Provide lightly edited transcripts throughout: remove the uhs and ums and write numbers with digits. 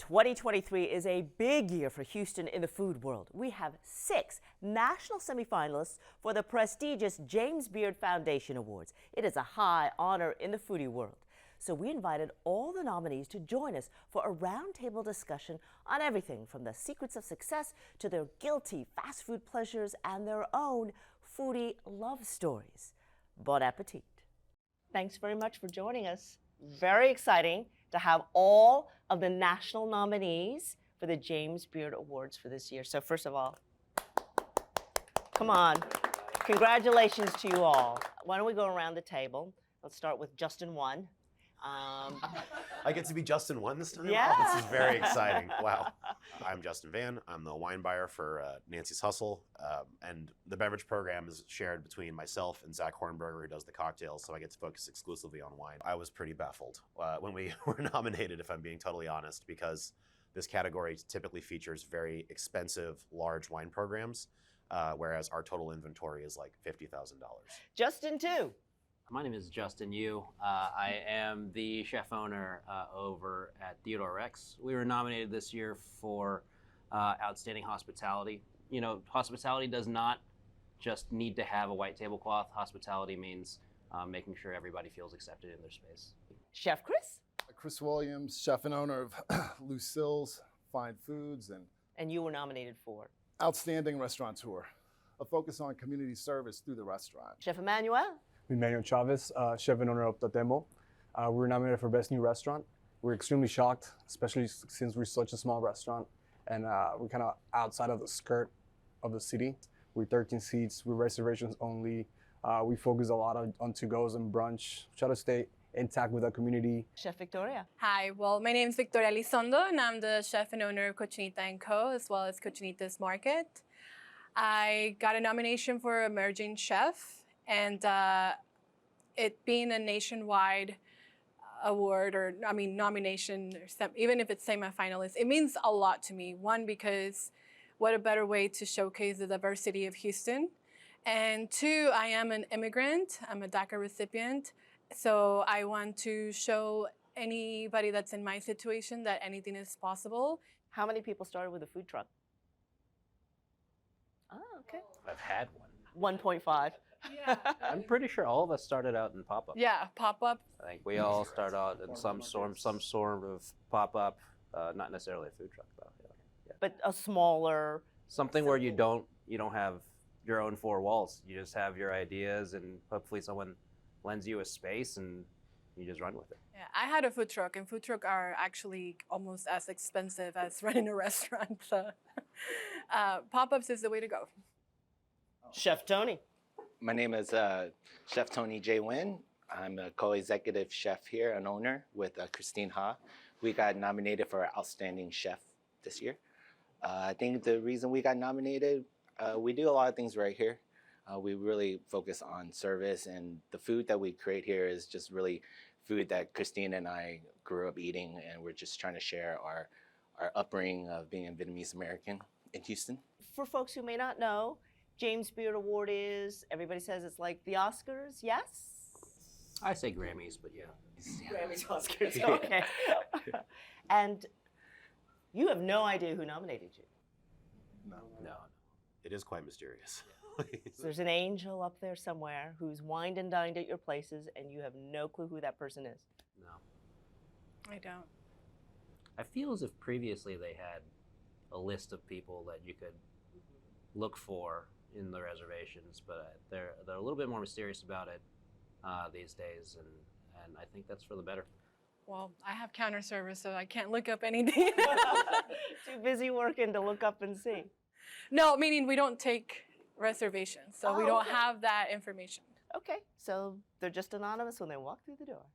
2023 is a big year for Houston in the food world. We have 6 national semifinalists for the prestigious James Beard Foundation Awards. It is a high honor in the foodie world. So we invited all the nominees to join us for a roundtable discussion on everything from the secrets of success to their guilty fast food pleasures and their own foodie love stories. Bon appetit. Thanks very much for joining us. Very exciting to have all of the national nominees for the James Beard Awards for this year. So first of all, come on. Congratulations to you all. Why don't we go around the table? Let's start with Justin 1. I get to be Justin 1 this time? Yeah. Oh, this is very exciting. Wow. I'm Justin Van. I'm the wine buyer for Nancy's Hustle. And the beverage program is shared between myself and Zach Hornberger, who does the cocktails, so I get to focus exclusively on wine. I was pretty baffled when we were nominated, if I'm being totally honest, because this category typically features very expensive, large wine programs, whereas our total inventory is like $50,000. Justin 2. My name is Justin Yu. I am the chef owner over at Theodore Rex. We were nominated this year for Outstanding Hospitality. You know, hospitality does not just need to have a white tablecloth. Hospitality means making sure everybody feels accepted in their space. Chef Chris. Chris Williams, chef and owner of Lucille's Fine Foods And you were nominated for? Outstanding Restaurateur, a focus on community service through the restaurant. Chef Emmanuel. Emmanuel Chavez, chef and owner of Tatemo. We were nominated for Best New Restaurant. We're extremely shocked, especially since we're such a small restaurant and we're kind of outside of the skirt of the city. We're 13 seats, we're reservations only. We focus a lot on to-goes and brunch, try to stay intact with our community. Chef Victoria. Hi, well, my name is Victoria Elizondo, and I'm the chef and owner of Cochinita & Co., as well as Cochinita's Market. I got a nomination for Emerging Chef, and it being a nationwide award nomination, or even if it's semifinalist, it means a lot to me. One, because what a better way to showcase the diversity of Houston. And two, I am an immigrant. I'm a DACA recipient. So I want to show anybody that's in my situation that anything is possible. How many people started with a food truck? Oh, okay. I've had one. 1.5. Yeah. I'm pretty sure all of us started out in pop-up. Yeah, pop-up. I think we all start out in some sort of pop-up, not necessarily a food truck though. Yeah. But a smaller. Something where you don't have your own 4 walls. You just have your ideas, and hopefully someone lends you a space and you just run with it. Yeah, I had a food truck, and food trucks are actually almost as expensive as running a restaurant. So pop-ups is the way to go. Chef Tony. My name is Chef Tony J. Nguyen. I'm a co-executive chef here, an owner with Christine Ha. We got nominated for Outstanding Chef this year. I think the reason we got nominated, we do a lot of things right here. We really focus on service, and the food that we create here is just really food that Christine and I grew up eating, and we're just trying to share our upbringing of being a Vietnamese American in Houston. For folks who may not know, James Beard Award is, everybody says it's like the Oscars, yes? I say Grammys, but yeah. Grammys, Oscars, okay. And you have no idea who nominated you. No. It is quite mysterious. So there's an angel up there somewhere who's wined and dined at your places, and you have no clue who that person is. No. I don't. I feel as if previously they had a list of people that you could look for in the reservations, but they're a little bit more mysterious about it these days, and I think that's for the better. Well, I have counter service, so I can't look up anything. Too busy working to look up and see. No, meaning we don't take reservations, so we don't okay. have that information. Okay, so they're just anonymous when they walk through the door.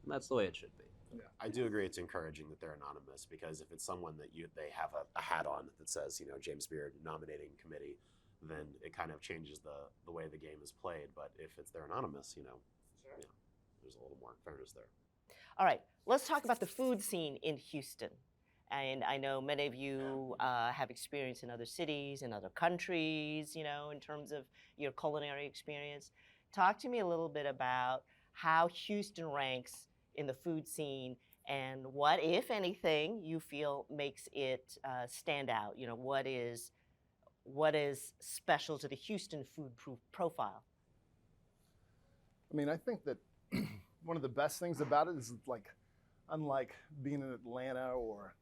And that's the way it should be. Yeah, I do agree it's encouraging that they're anonymous, because if it's someone that they have a hat on that says, James Beard nominating committee, then it kind of changes the way the game is played. But if they're anonymous, there's a little more fairness there. All right, let's talk about the food scene in Houston. And I know many of you have experience in other cities, in other countries, in terms of your culinary experience. Talk to me a little bit about how Houston ranks in the food scene And what, if anything, you feel makes it stand out? You know, what is special to the Houston food profile? I mean, I think that one of the best things about it is, like, unlike being in Atlanta or,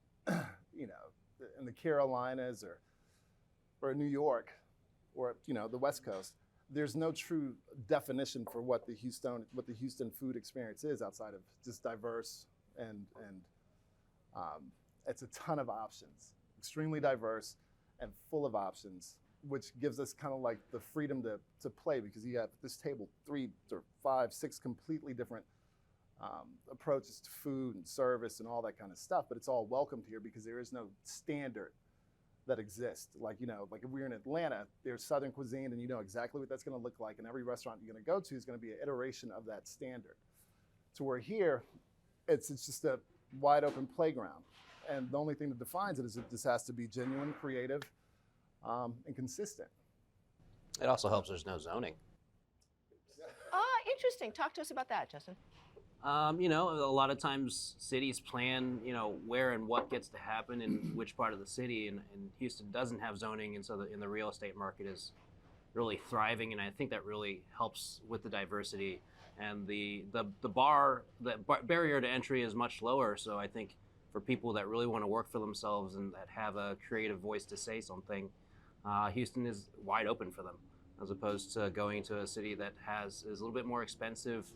you know, in the Carolinas or New York or, you know, the West Coast, there's no true definition for what the Houston food experience is outside of just diverse and it's a ton of options, extremely diverse and full of options, which gives us kind of like the freedom to play, because you have at this table 3 or 5, 6 completely different approaches to food and service and all that kind of stuff, but it's all welcomed here because there is no standard that exists. Like, you know, like if we're in Atlanta, there's Southern cuisine and you know exactly what that's going to look like, and every restaurant you're going to go to is going to be an iteration of that standard. To where here, it's just a wide open playground. And the only thing that defines it is that this has to be genuine, creative, and consistent. It also helps there's no zoning. Interesting. Talk to us about that, Justin. You know, a lot of times cities plan, you know, where and what gets to happen in which part of the city, and Houston doesn't have zoning, and so the real estate market is really thriving, and I think that really helps with the diversity, and the barrier to entry is much lower. So I think for people that really want to work for themselves and that have a creative voice to say something, Houston is wide open for them, as opposed to going to a city that is a little bit more expensive.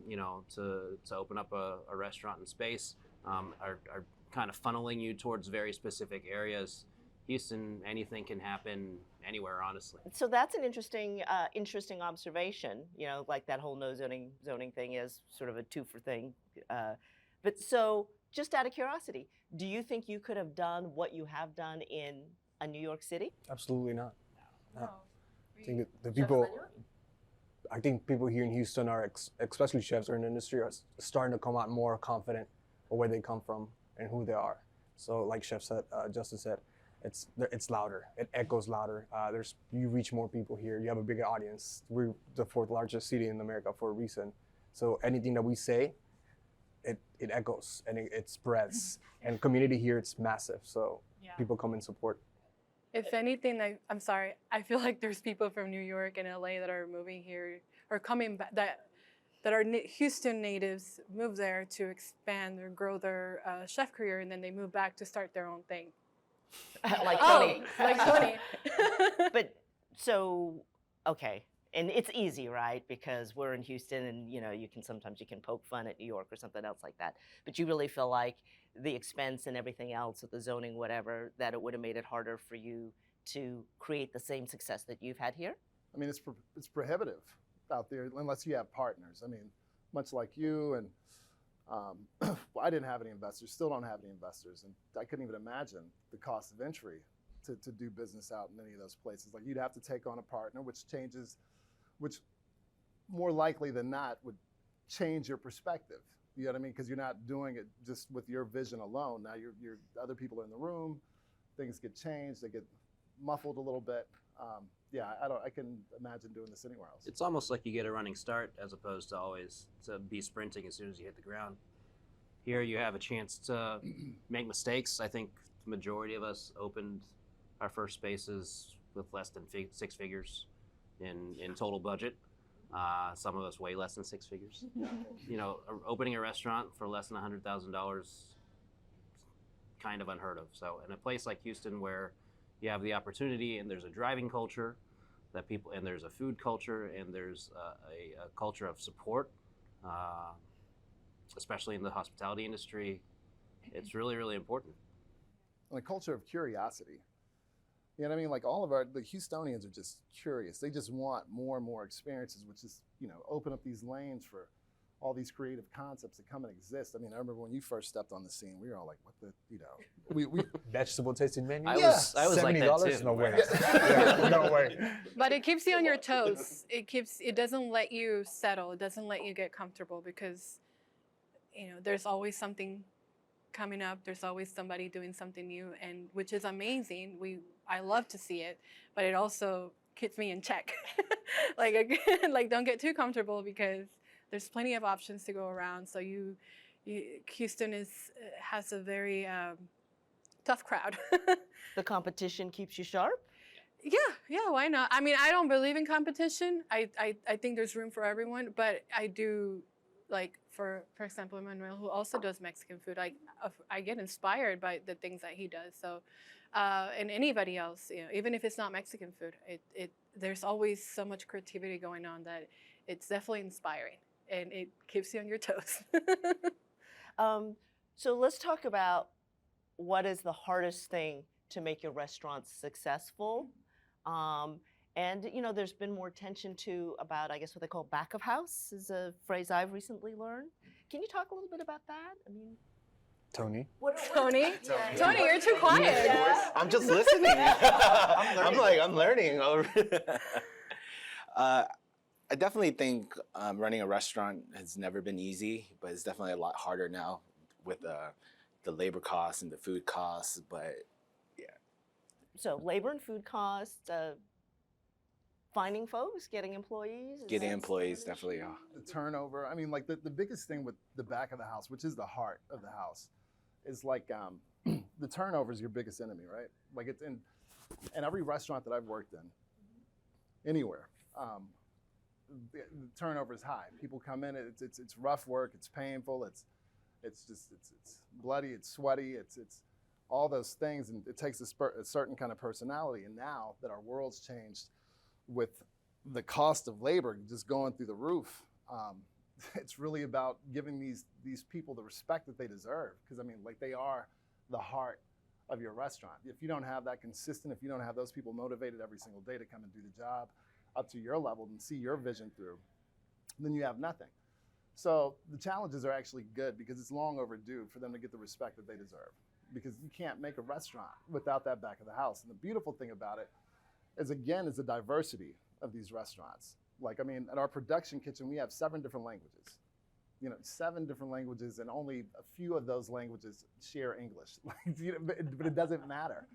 You know, to open up a restaurant in space, are kind of funneling you towards very specific areas. Houston, anything can happen anywhere, honestly. So that's an interesting observation. You know, like that whole no zoning thing is sort of a twofer thing. But so, just out of curiosity, do you think you could have done what you have done in a New York City? Absolutely not. No. I think that the people. I think people here in Houston are, especially chefs or in the industry, are starting to come out more confident of where they come from and who they are. So, like Chef said, Justin said, it's louder. It echoes louder. You reach more people here. You have a bigger audience. We're the 4th largest city in America for a reason. So anything that we say, it echoes and it spreads. And community here, it's massive. So people come and support. If anything, I'm sorry, I feel like there's people from New York and LA that are moving here or coming back that are Houston natives, move there to expand or grow their chef career, and then they move back to start their own thing. Like Tony. Like Tony. But so, okay. And it's easy, right? Because we're in Houston and, you know, you can poke fun at New York or something else like that. But you really feel like the expense and everything else with the zoning, whatever, that it would have made it harder for you to create the same success that you've had here? I mean, it's prohibitive out there unless you have partners. I mean, much like you, and I didn't have any investors, still don't have any investors, and I couldn't even imagine the cost of entry to do business out in any of those places. Like, you'd have to take on a partner, which more likely than not would change your perspective. You know what I mean? Because you're not doing it just with your vision alone. Now you're other people are in the room, things get changed, they get muffled a little bit. I can imagine doing this anywhere else. It's almost like you get a running start as opposed to always to be sprinting as soon as you hit the ground. Here you have a chance to make mistakes. I think the majority of us opened our first spaces with less than 6 figures in total budget. Some of us way less than 6 figures. You know, opening a restaurant for less than $100,000 is kind of unheard of. So in a place like Houston where you have the opportunity and there's a driving culture that people, and there's a food culture, and there's a culture of support, especially in the hospitality industry, it's really, really important. And a culture of curiosity. You know what I mean? Like, the Houstonians are just curious. They just want more and more experiences, which is, you know, open up these lanes for all these creative concepts that come and exist. I mean, I remember when you first stepped on the scene, we were all like, what the, you know, we Vegetable tasting menu? I was like that too. No way. Yeah, no way. But it keeps you on your toes. It doesn't let you settle. It doesn't let you get comfortable because, you know, there's always something coming up. There's always somebody doing something new, and which is amazing. I love to see it, but it also keeps me in check. Like don't get too comfortable because there's plenty of options to go around. So you Houston has a very tough crowd. The competition keeps you sharp? Yeah, why not? I mean, I don't believe in competition. I think there's room for everyone, but I do, like, for example, Manuel, who also does Mexican food, I get inspired by the things that he does. So, and anybody else, even if it's not Mexican food, there's always so much creativity going on that it's definitely inspiring, and it keeps you on your toes. So let's talk about what is the hardest thing to make your restaurant successful. And there's been more attention to about, I guess, what they call back of house is a phrase I've recently learned. Can you talk a little bit about that? I mean, Tony? Tony, you're too quiet. I'm just listening. I'm learning. I definitely think running a restaurant has never been easy, but it's definitely a lot harder now with the labor costs and the food costs. But yeah. So labor and food costs, finding folks, getting employees. Getting employees, definitely. The turnover. I mean, like the biggest thing with the back of the house, which is the heart of the house, is like the turnover is your biggest enemy, right? Like it's in every restaurant that I've worked in, anywhere. The turnover is high. People come in, it's rough work, it's painful, it's bloody, it's sweaty, it's all those things, and it takes a certain kind of personality. And now that our world's changed, with the cost of labor just going through the roof, it's really about giving these people the respect that they deserve. Because I mean, like, they are the heart of your restaurant. If you don't have that consistent, if you don't have those people motivated every single day to come and do the job up to your level and see your vision through, then you have nothing. So the challenges are actually good, because it's long overdue for them to get the respect that they deserve. Because you can't make a restaurant without that back of the house. And the beautiful thing about it is the diversity of these restaurants. Like, I mean, at our production kitchen, we have 7 different languages. 7 different languages, and only a few of those languages share English. But it doesn't matter.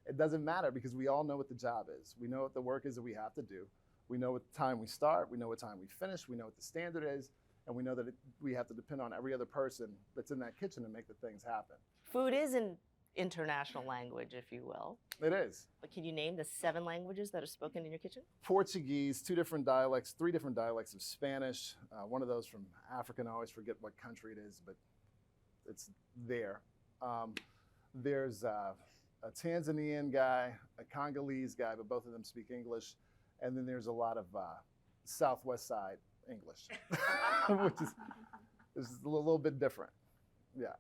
It doesn't matter, because we all know what the job is. We know what the work is that we have to do. We know what time we start. We know what time we finish. We know what the standard is. And we know that we have to depend on every other person that's in that kitchen to make the things happen. Food is an international language, if you will. It is. But can you name the 7 languages that are spoken in your kitchen? Portuguese, 2 different dialects, 3 different dialects of Spanish. One of those from Africa, and I always forget what country it is, but it's there. There's a Tanzanian guy, a Congolese guy, but both of them speak English. And then there's a lot of Southwest side English, which is a little bit different. Yeah.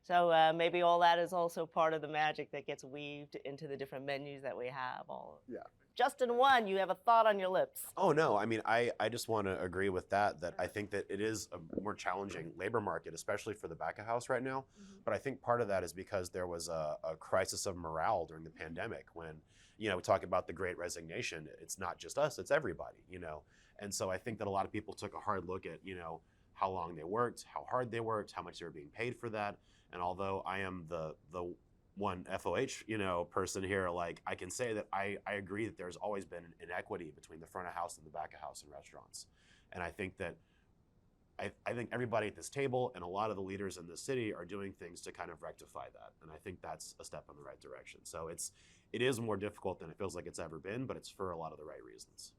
So maybe all that is also part of the magic that gets weaved into the different menus that we have. Yeah. Justin, you have a thought on your lips. Oh, no. I mean, I just want to agree with that I think that it is a more challenging labor market, especially for the back of house right now. Mm-hmm. But I think part of that is because there was a crisis of morale during the pandemic when, we talk about the Great Resignation. It's not just us, it's everybody, And so I think that a lot of people took a hard look at, how long they worked, how hard they worked, how much they were being paid for that. And although I am the one FOH, person here, like, I can say that I agree that there's always been an inequity between the front of house and the back of house in restaurants. And I think that I think everybody at this table and a lot of the leaders in the city are doing things to kind of rectify that. And I think that's a step in the right direction. So it is more difficult than it feels like it's ever been, but it's for a lot of the right reasons,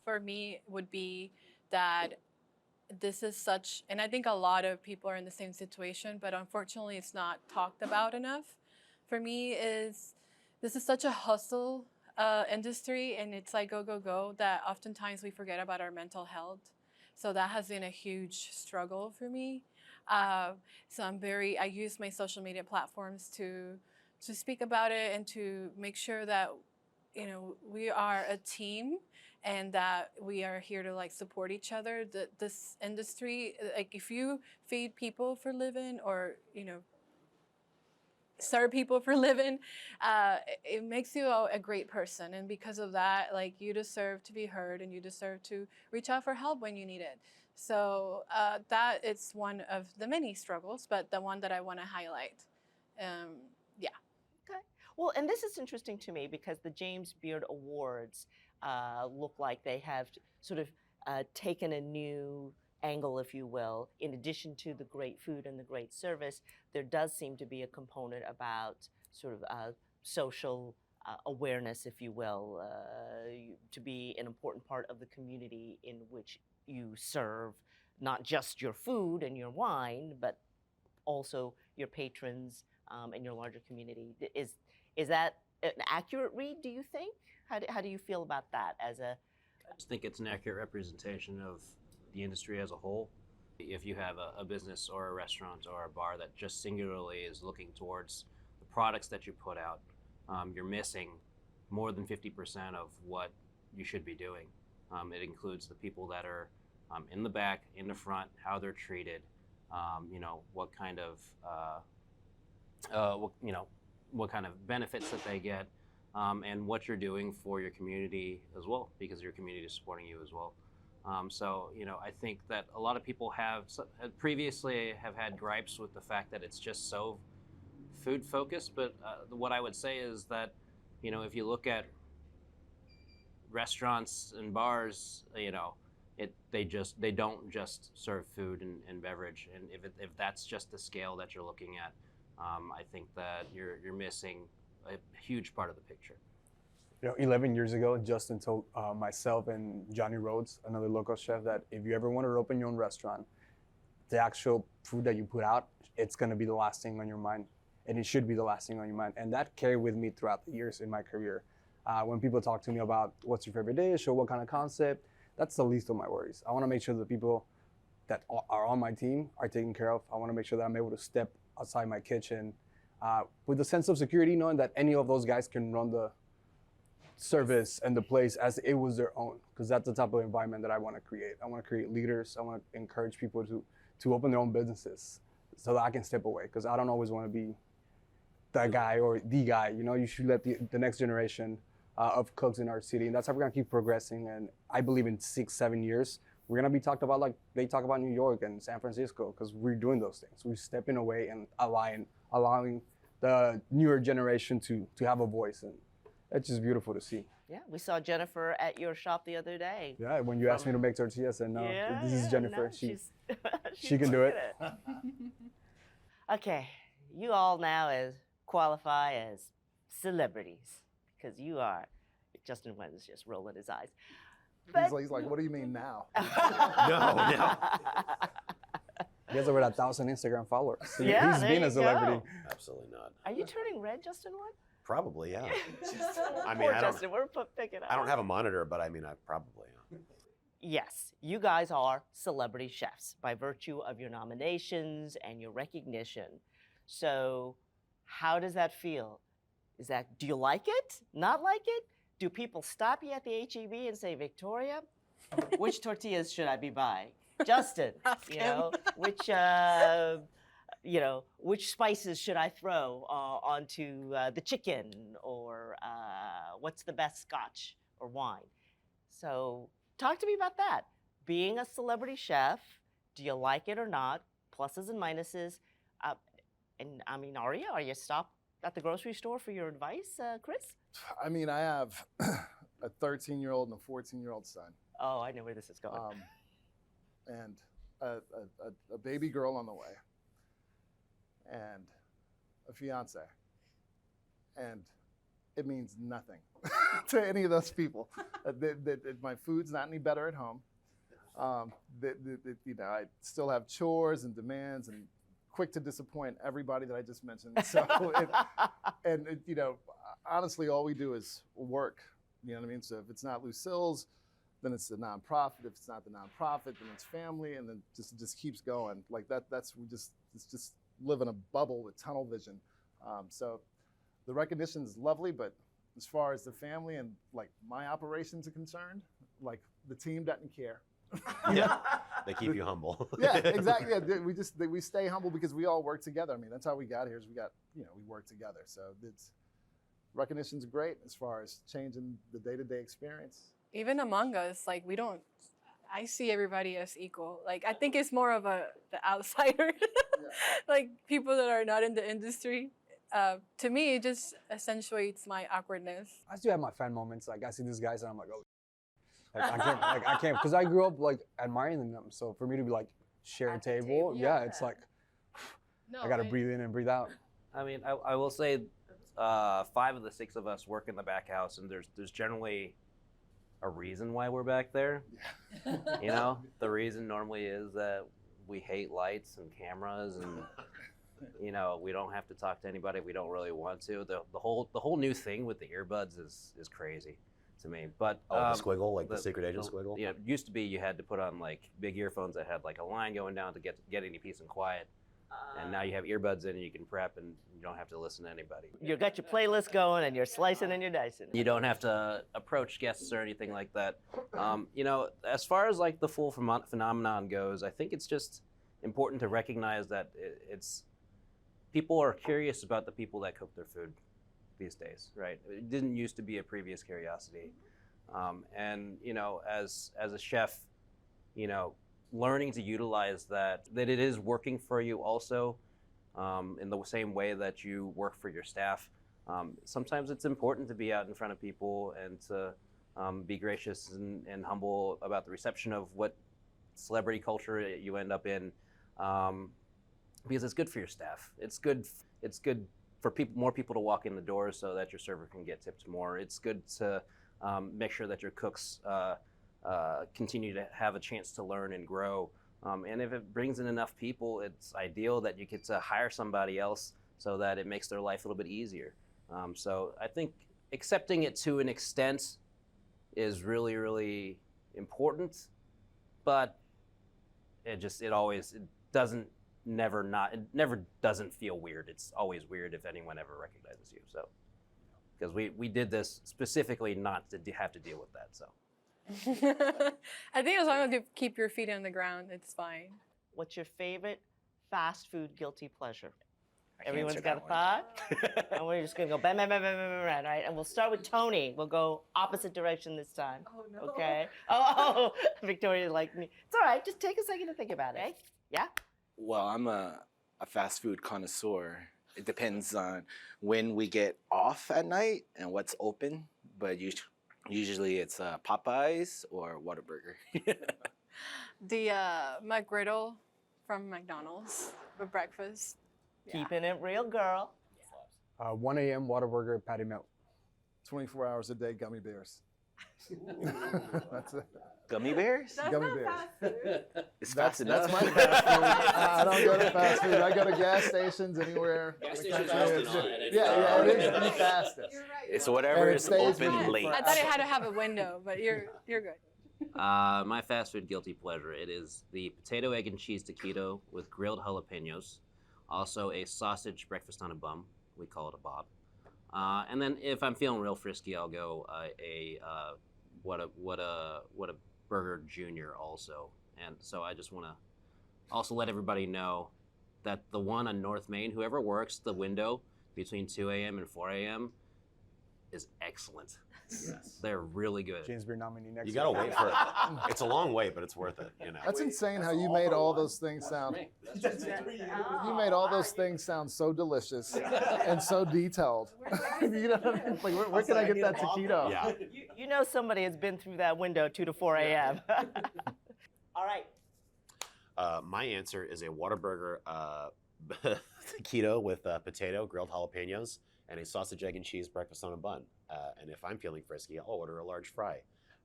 For me, would be that this is such, and I think a lot of people are in the same situation, but unfortunately it's not talked about enough. For me, this is such a hustle industry, and it's like go, go, go, that oftentimes we forget about our mental health. So that has been a huge struggle for me. So I use my social media platforms to speak about it and to make sure that, we are a team and that we are here to, like, support each other. This industry, like, if you feed people for a living or, serve people for a living, it makes you a great person. And because of that, like, you deserve to be heard and you deserve to reach out for help when you need it. So that is one of the many struggles, but the one that I want to highlight. Yeah. Okay. Well, and this is interesting to me because the James Beard Awards look like they have sort of taken a new angle, if you will, in addition to the great food and the great service, there does seem to be a component about sort of social awareness, if you will, to be an important part of the community in which you serve not just your food and your wine, but also your patrons and your larger community. Is that an accurate read, do you think? How do you feel about that as a... I just think it's an accurate representation of the industry as a whole. If you have a business or a restaurant or a bar that just singularly is looking towards the products that you put out, you're missing more than 50% of what you should be doing. It includes the people that are in the back, in the front, how they're treated, what kind of what kind of benefits that they get, and what you're doing for your community as well, because your community is supporting you as well. So I think that a lot of people have previously have had gripes with the fact that it's just so food focused, but what I would say is that if you look at restaurants and bars, they don't just serve food and beverage, and if that's just the scale that you're looking at, I think that you're missing a huge part of the picture. 11 years ago, Justin told myself and Johnny Rhodes, another local chef, that if you ever want to open your own restaurant, the actual food that you put out, it's going to be the last thing on your mind, and it should be the last thing on your mind. And that carried with me throughout the years in my career. When people talk to me about what's your favorite dish or what kind of concept, that's the least of my worries. I want to make sure the people that are on my team are taken care of. I want to make sure that I'm able to step outside my kitchen with a sense of security, knowing that any of those guys can run the service and the place as it was their own, because that's the type of environment that I want to create. I want to create leaders. I want to encourage people to open their own businesses so that I can step away, because I don't always want to be that guy or the guy. You should let the next generation of cooks in our city, and that's how we're going to keep progressing. And I believe in 6-7 years, we're going to be talked about like they talk about New York and San Francisco, because we're doing those things. We're stepping away and allowing the newer generation to have a voice, and it's just beautiful to see. Yeah, we saw Jennifer at your shop the other day. Yeah, when you asked me to make tortillas, and no, this is Jennifer. No, she can do it. Okay, you all now qualify as celebrities, because you are. Justin Wen is just rolling his eyes. He's like, what do you mean now? No. He has over 1,000 Instagram followers. So Yeah, he's there been you a celebrity. go. Absolutely not. Are you turning red, Justin Wen? Probably, yeah. I mean, Poor I don't. Justin, we're picking up. I don't have a monitor, but I mean, I probably am. Yes, you guys are celebrity chefs by virtue of your nominations and your recognition. So, how does that feel? Do you like it? Not like it? Do people stop you at the HEB and say, Victoria, which tortillas should I be buying? Justin, which spices should I throw onto the chicken, or what's the best scotch or wine? So talk to me about that. Being a celebrity chef, do you like it or not? Pluses and minuses. And I mean, are you stopped at the grocery store for your advice, Chris? I mean, I have a 13-year-old and a 14-year-old son. Oh, I know where this is going. And a baby girl on the way, and a fiance, and it means nothing to any of those people. My food's not any better at home. I still have chores and demands, and quick to disappoint everybody that I just mentioned. So, honestly, all we do is work. You know what I mean? So if it's not Lucille's, then it's the nonprofit. If it's not the nonprofit, then it's family, and then just keeps going like that. It's just live in a bubble with tunnel vision. So the recognition is lovely, but as far as the family and like my operations are concerned, like the team doesn't care. Yeah, they keep you humble. Yeah, exactly. Yeah, we stay humble because we all work together. I mean, that's how we got here. Is we work together. So recognition's great as far as changing the day-to-day experience. Even among us, like I see everybody as equal. Like I think it's more of the outsider, like people that are not in the industry. To me, it just accentuates my awkwardness. I still have my fan moments. Like I see these guys and I'm like, oh, I can't, because I grew up like admiring them. So for me to be like share a At the table, table, yeah, yeah. it's like No, I gotta breathe in and breathe out. I mean, I will say 5 of the 6 of us work in the back house, and there's generally a reason why we're back there. You know, the reason normally is that we hate lights and cameras, and you know, we don't have to talk to anybody. We don't really want to. The whole new thing with the earbuds is crazy to me. But Oh, the squiggle, like the secret agent squiggle. Yeah, it used to be you had to put on like big earphones that had like a line going down to get any peace and quiet. And now you have earbuds in and you can prep and you don't have to listen to anybody. You got your playlist going and you're slicing and you're dicing. You don't have to approach guests or anything like that. You know, as far as like the full phenomenon goes, I think it's just important to recognize that it's people are curious about the people that cook their food these days, right? It didn't used to be a previous curiosity. And, you know, as a chef, you know, learning to utilize that it is working for you also in the same way that you work for your staff. Sometimes it's important to be out in front of people and to be gracious and humble about the reception of what celebrity culture you end up in, because it's good for your staff. It's good for more people to walk in the door so that your server can get tipped more. It's good to make sure that your cooks continue to have a chance to learn and grow. And if it brings in enough people, it's ideal that you get to hire somebody else so that it makes their life a little bit easier. So I think accepting it to an extent is really, really important, but it never doesn't feel weird. It's always weird if anyone ever recognizes you. So, because we did this specifically not to have to deal with that. So. I think as long as you keep your feet on the ground, it's fine. What's your favorite fast food guilty pleasure? I can Everyone's answer got a that thought? And we're just going to go bam, bam, bam, bam, bam, bam, bam, right? And we'll start with Tony. We'll go opposite direction this time. Oh, no. Okay? Oh, Victoria's like me. It's all right. Just take a second to think about it. Yeah? Well, I'm a fast food connoisseur. It depends on when we get off at night and what's open, but usually it's Popeyes or Whataburger. The McGriddle from McDonald's for breakfast. Yeah. Keeping it real, girl. 1 a.m. Whataburger patty melt. 24 hours a day, gummy bears. That's it. Gummy bears? Gummy bears. It's fast enough. That's my fast food. I don't go to fast food. I go to gas stations anywhere. Gas in the stations country. are It's- often on it. Yeah, it is the fastest. You're right. It's whatever And it is stays with open you late. for I thought it had to have a window, but you're good. My fast food guilty pleasure, it is the potato, egg, and cheese taquito with grilled jalapenos. Also a sausage breakfast on a bun. We call it a bob. And then if I'm feeling real frisky, I'll go what a burger junior also. And so I just want to also let everybody know that the one on North Main, whoever works the window between 2 a.m. and 4 a.m. is excellent. Yes. They're really good. James Beard nominee next You year. gotta wait for it. It's a long wait, but it's worth it. You know. That's insane how you made all those things sound. You made all those things sound so delicious and so detailed. You know what I mean? Like, where can I get that taquito? Yeah. You know somebody has been through that window 2 to 4 a.m. All right. My answer is a Whataburger taquito with potato, grilled jalapenos, and a sausage, egg, and cheese breakfast on a bun. And if I'm feeling frisky, I'll order a large fry,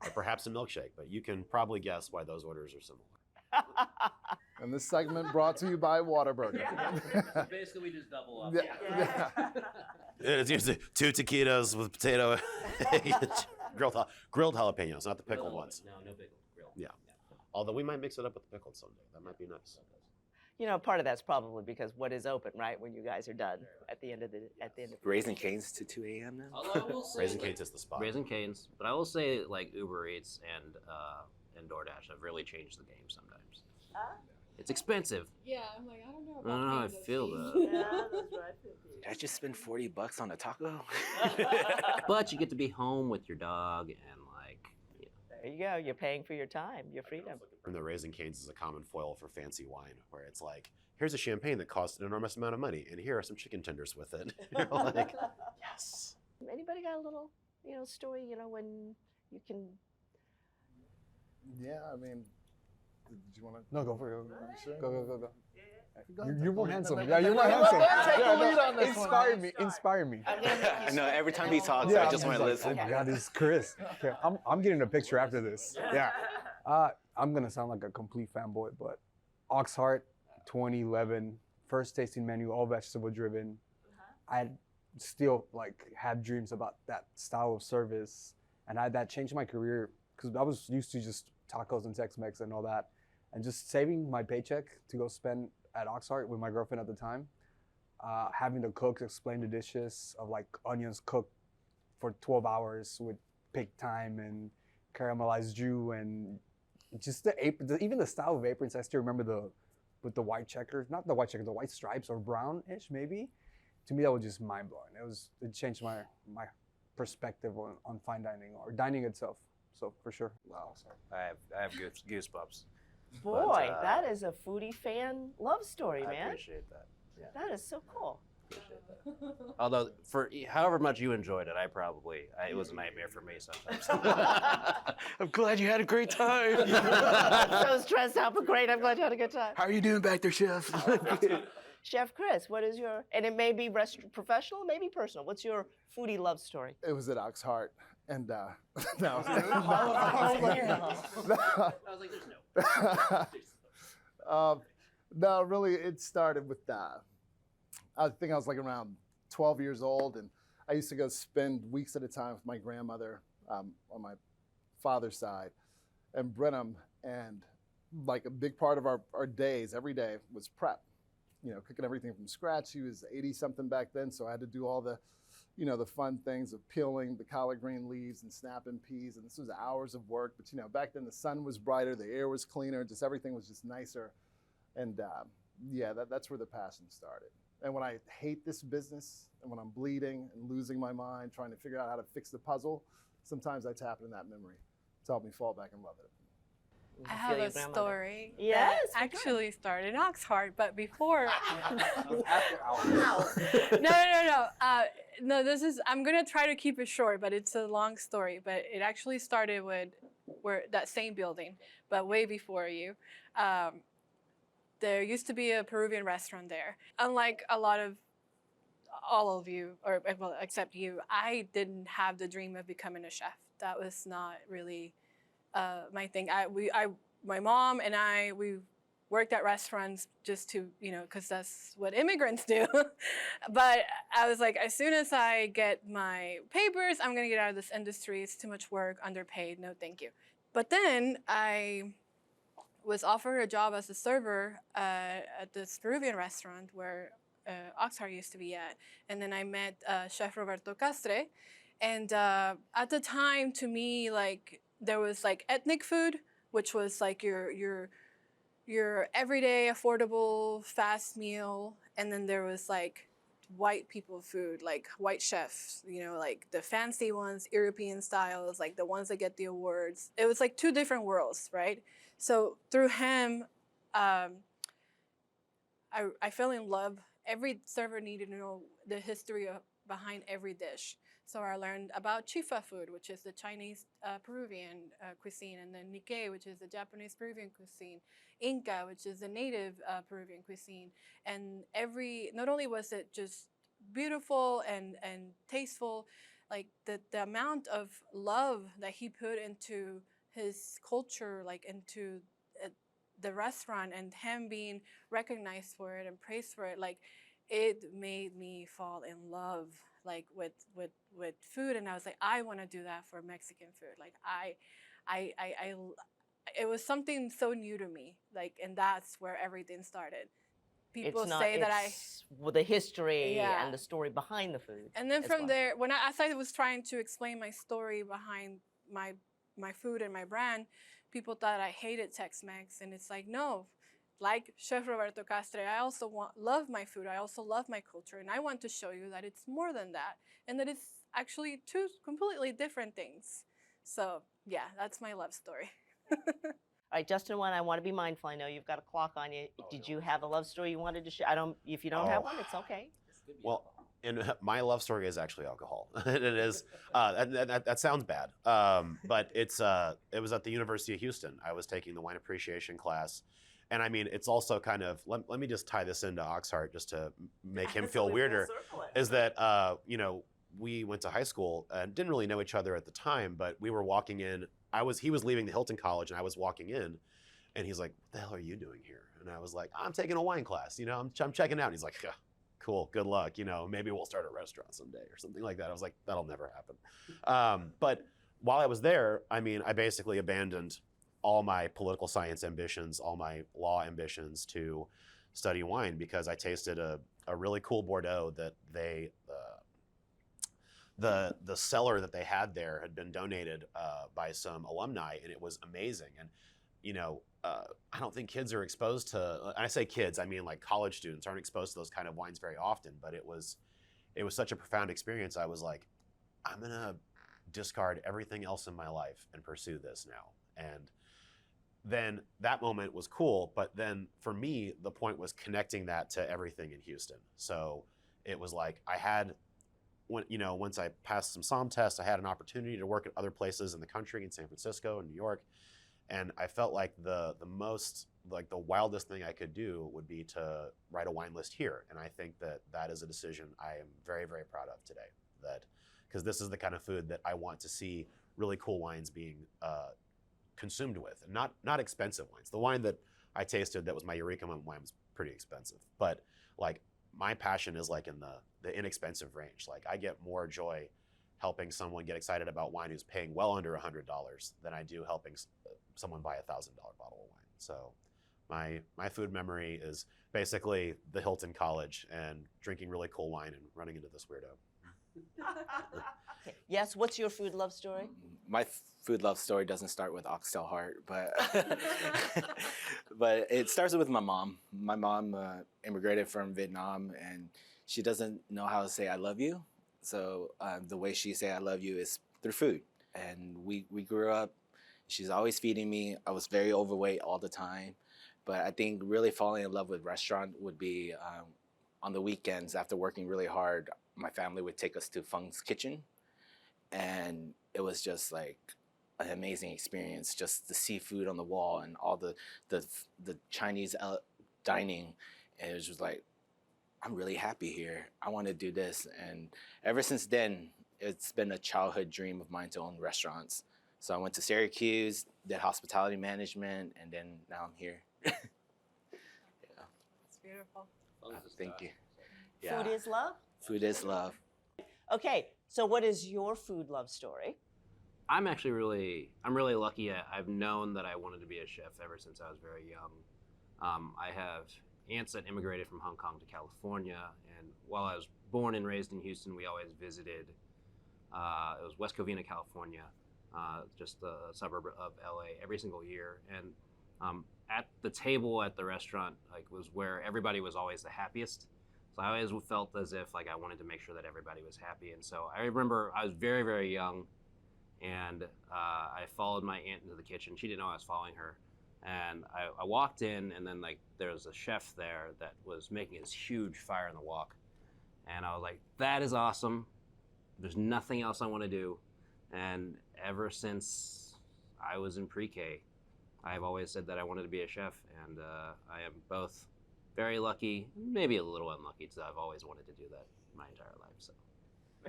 or perhaps a milkshake. But you can probably guess why those orders are similar. And this segment brought to you by Whataburger. Basically, we just double up. Yeah. It's usually 2 taquitos with potato, grilled jalapenos, not the pickled ones. No pickle. Grilled. Yeah. Although we might mix it up with the pickled someday. That might be nice. You know, part of that's probably because what is open, right? When you guys are done at the end of Raising Cane's to 2 a.m. now? Although I will say, Raising Cane's is the spot. Raising Cane's, but I will say like Uber Eats and DoorDash have really changed the game sometimes. It's expensive. Yeah, I'm like, I don't know I about don't know how I paying those feel fees. that. Yeah, that's right. Did I just spend $40 on a taco? But you get to be home with your dog and like, you know. There you go. You're paying for your time, your freedom. And the Raising Cane's is a common foil for fancy wine, where it's like, here's a champagne that costs an enormous amount of money, and here are some chicken tenders with it. You're like, yes. Anybody got a little, story, when you can Yeah, I mean, did you want to? No, go for it. Sure? Go. Go ahead, You're more take the handsome. lead. Yeah, you're more Take handsome. the lead on this one. Inspire me. I know every time he talks, Yeah, I just I'm want to like, listen. Oh my God, this is Chris. Okay, I'm getting a picture after this. Yeah. I'm gonna sound like a complete fanboy, but Ox Heart, 2011, first tasting menu, all vegetable driven. I still like had dreams about that style of service, and that changed my career because I was used to just tacos and Tex-Mex and all that, and just saving my paycheck to go spend at Ox Heart with my girlfriend at the time, having the cooks explain the dishes of like onions cooked for 12 hours with pig thyme and caramelized jus, and just the apron, even the style of aprons. I still remember with the white checkers, not the white checkers, the white stripes or brownish maybe. To me, that was just mind blowing. It changed my perspective on fine dining or dining itself. So for sure. Wow. I have goosebumps. Boy, But, that is a foodie fan love story, I man. appreciate that. Yeah, That is so cool. appreciate that. Although, for however much you enjoyed it, it was a nightmare for me sometimes. I'm glad you had a great time. So stressed out, but great. I'm glad you had a good time. How are you doing back there, Chef? Chef Chris, what is your, and it may be professional, maybe personal. What's your foodie love story? It was at Ox Heart, and no. I was like, there's no. No, really, it started with I think I was like around 12 years old, and I used to go spend weeks at a time with my grandmother on my father's side in Brenham, and like a big part of our days, every day, was prep. You know, cooking everything from scratch. He was 80-something back then, so I had to do all the, the fun things of peeling the collard green leaves and snapping peas, and this was hours of work. But back then the sun was brighter, the air was cleaner, just everything was just nicer, and yeah, that's where the passion started. And when I hate this business, and when I'm bleeding and losing my mind, trying to figure out how to fix the puzzle, sometimes I tap into that memory to help me fall back in love with it. I have a story Yes, that we can. actually started in Ox Heart, but before. After hours. No, I'm gonna try to keep it short, but it's a long story. But it actually started with that same building, but way before you. There used to be a Peruvian restaurant there. Unlike all of you, or well, except you, I didn't have the dream of becoming a chef. That was not really my thing. My mom and we worked at restaurants just to, because that's what immigrants do. But I was like, as soon as I get my papers, I'm gonna get out of this industry. It's too much work, underpaid, no thank you. But then I was offered a job as a server at this Peruvian restaurant where Ox Heart used to be at. And then I met Chef Roberto Castre. And at the time, to me, like, there was like ethnic food, which was like your everyday affordable fast meal, and then there was like white people food, like white chefs, like the fancy ones, European styles, like the ones that get the awards. It was like two different worlds, right? So through him, I fell in love. Every server needed to know the history behind every dish. So I learned about Chifa food, which is the Chinese Peruvian cuisine, and then Nikkei, which is the Japanese Peruvian cuisine, Inca, which is the native Peruvian cuisine. And not only was it just beautiful and tasteful, like the amount of love that he put into his culture, like into the restaurant, and him being recognized for it and praised for it, like it made me fall in love like with food. And I was like, I want to do that for Mexican food. Like it was something so new to me, like, and that's where everything started. People say that well, the history Yeah. and the story behind the food. and then as from well. there, as I was trying to explain my story behind my food and my brand, people thought I hated Tex-Mex, and it's like, no, like Chef Roberto Castre, I also love my food. I also love my culture, and I want to show you that it's more than that, and that it's actually two completely different things. So yeah, that's my love story. All right, Justin, I want to be mindful. I know you've got a clock on you. Did you have a love story you wanted to share? If you don't have one, it's okay. Well, And my love story is actually alcohol. It is. That sounds bad, but it was at the University of Houston. I was taking the wine appreciation class, and I mean, it's also kind of. Let me just tie this into Oxheart just to make him feel weirder. Is that we went to high school and didn't really know each other at the time, but we were walking in. He was leaving the Hilton College, and I was walking in, and he's like, "What the hell are you doing here?" And I was like, "I'm taking a wine class. I'm checking out." And he's like, "Yeah. Cool, good luck. Maybe we'll start a restaurant someday or something like that." I was like, that'll never happen. But while I was there, I mean, I basically abandoned all my political science ambitions, all my law ambitions to study wine because I tasted a really cool Bordeaux that the cellar that they had there had been donated by some alumni, and it was amazing. And I don't think kids are exposed to, I say kids, I mean like college students aren't exposed to those kind of wines very often, but it was such a profound experience. I was like, I'm gonna discard everything else in my life and pursue this now. And then that moment was cool, but then for me, the point was connecting that to everything in Houston. So it was like once I passed some SOM tests, I had an opportunity to work at other places in the country, in San Francisco and New York. And I felt like the wildest thing I could do would be to write a wine list here. And I think that is a decision I am very, very proud of today. Because this is the kind of food that I want to see really cool wines being consumed with, and not expensive wines. The wine that I tasted that was my Eureka Moment wine was pretty expensive, but like my passion is like in the inexpensive range. Like I get more joy helping someone get excited about wine who's paying well under $100 than I do helping someone buy $1,000 bottle of wine. So my food memory is basically the Hilton College and drinking really cool wine and running into this weirdo. Okay. Yes, what's your food love story? My food love story doesn't start with oxtail heart, but but it starts with my mom. My mom immigrated from Vietnam, and she doesn't know how to say I love you. So the way she say I love you is through food. And we grew up, she's always feeding me. I was very overweight all the time. But I think really falling in love with restaurant would be on the weekends after working really hard, my family would take us to Feng's Kitchen. And it was just like an amazing experience, just the seafood on the wall and all the Chinese dining. And it was just like, I'm really happy here. I want to do this. And ever since then, it's been a childhood dream of mine to own restaurants. So I went to Syracuse, did hospitality management, and then now I'm here. Yeah. It's beautiful. Thank you. Yeah. Food is love? Food is love. Okay, so what is your food love story? I'm really lucky. I've known that I wanted to be a chef ever since I was very young. I have aunts that immigrated from Hong Kong to California, and while I was born and raised in Houston, we always visited. It was West Covina, California, just a suburb of LA, every single year. And at the table at the restaurant, was where everybody was always the happiest. So I always felt as if I wanted to make sure that everybody was happy. And so I remember I was very, very young, and I followed my aunt into the kitchen. She didn't know I was following her. And I walked in, and then there was a chef there that was making this huge fire in the wok. And I was like, that is awesome. There's nothing else I want to do. And ever since I was in pre-K, I've always said that I wanted to be a chef. And I am both very lucky, maybe a little unlucky, so I've always wanted to do that my entire life. So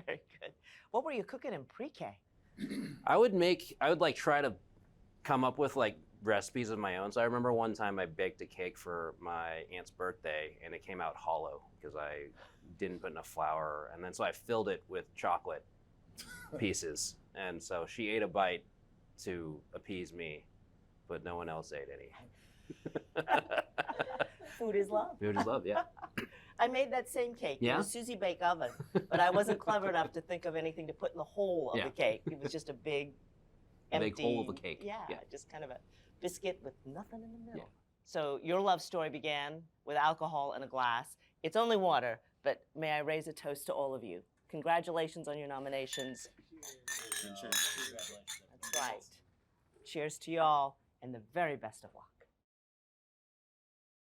Very good. What were you cooking in pre-K? I would try to come up with recipes of my own. So I remember one time I baked a cake for my aunt's birthday, and it came out hollow because I didn't put enough flour. And then so I filled it with chocolate pieces. And so she ate a bite to appease me, but no one else ate any. Food is love. Food is love, yeah. I made that same cake in Yeah? a Susie Bake oven, but I wasn't clever enough to think of anything to put in the hole of Yeah. the cake. It was just a big, A big empty hole of a cake. Yeah, Yeah. just kind of a biscuit with nothing in the middle. Yeah. So your love story began with alcohol in a glass. It's only water, but may I raise a toast to all of you. Congratulations on your nominations. That's right. Cheers to y'all, and the very best of luck.